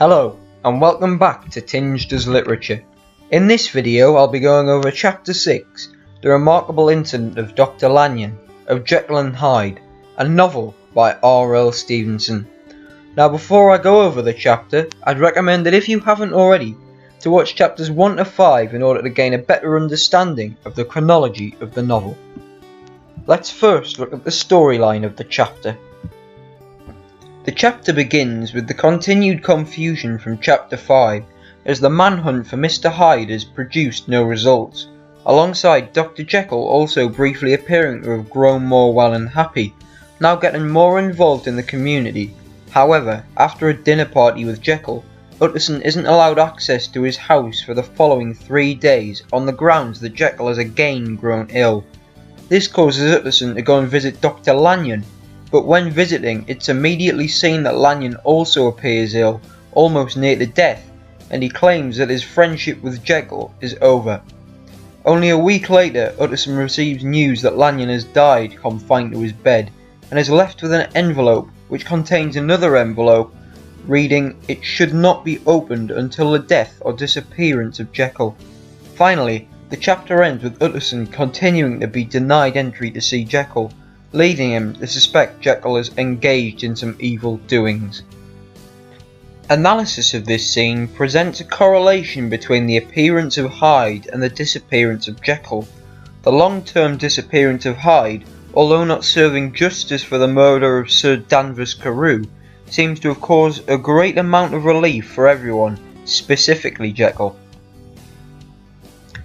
Hello, and welcome back to Tinged as Literature. In this video I'll be going over Chapter 6, The Remarkable Incident of Dr. Lanyon, of Jekyll and Hyde, a novel by R.L. Stevenson. Now before I go over the chapter, I'd recommend that if you haven't already, to watch chapters 1 to 5 in order to gain a better understanding of the chronology of the novel. Let's first look at the storyline of the chapter. The chapter begins with the continued confusion from chapter 5 as the manhunt for Mr. Hyde has produced no results, alongside Dr. Jekyll also briefly appearing to have grown more well and happy, now getting more involved in the community. However, after a dinner party with Jekyll, Utterson isn't allowed access to his house for the following 3 days on the grounds that Jekyll has again grown ill. This causes Utterson to go and visit Dr. Lanyon, but when visiting it's immediately seen that Lanyon also appears ill, almost near to death, and he claims that his friendship with Jekyll is over. Only a week later, Utterson receives news that Lanyon has died confined to his bed, and is left with an envelope which contains another envelope reading, "It should not be opened until the death or disappearance of Jekyll." Finally, the chapter ends with Utterson continuing to be denied entry to see Jekyll, leading him to suspect Jekyll is engaged in some evil doings. Analysis of this scene presents a correlation between the appearance of Hyde and the disappearance of Jekyll. The long-term disappearance of Hyde, although not serving justice for the murder of Sir Danvers Carew, seems to have caused a great amount of relief for everyone, specifically Jekyll.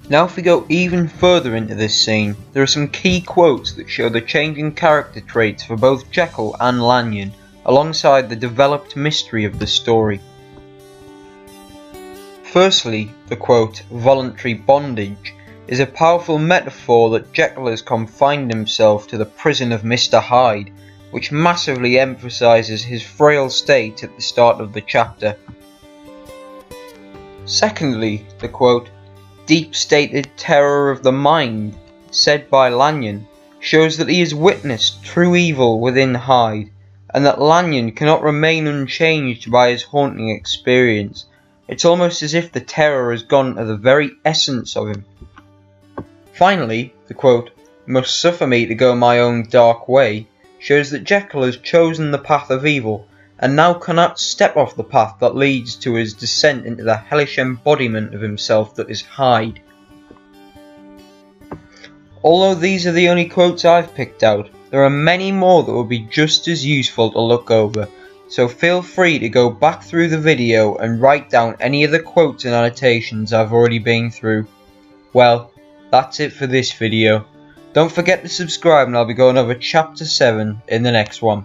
Now if we go even further into this scene, there are some key quotes that show the changing character traits for both Jekyll and Lanyon, alongside the developed mystery of the story. Firstly, the quote, "Voluntary Bondage," is a powerful metaphor that Jekyll has confined himself to the prison of Mr. Hyde, which massively emphasises his frail state at the start of the chapter. Secondly, the quote, "Deep-stated terror of the mind," said by Lanyon, shows that he has witnessed true evil within Hyde, and that Lanyon cannot remain unchanged by his haunting experience. It's almost as if the terror has gone to the very essence of him. Finally, the quote, "Must suffer me to go my own dark way," shows that Jekyll has chosen the path of evil, and now cannot step off the path that leads to his descent into the hellish embodiment of himself that is Hyde. Although these are the only quotes I've picked out, there are many more that will be just as useful to look over, so feel free to go back through the video and write down any of the quotes and annotations I've already been through. Well, that's it for this video. Don't forget to subscribe and I'll be going over chapter 7 in the next one.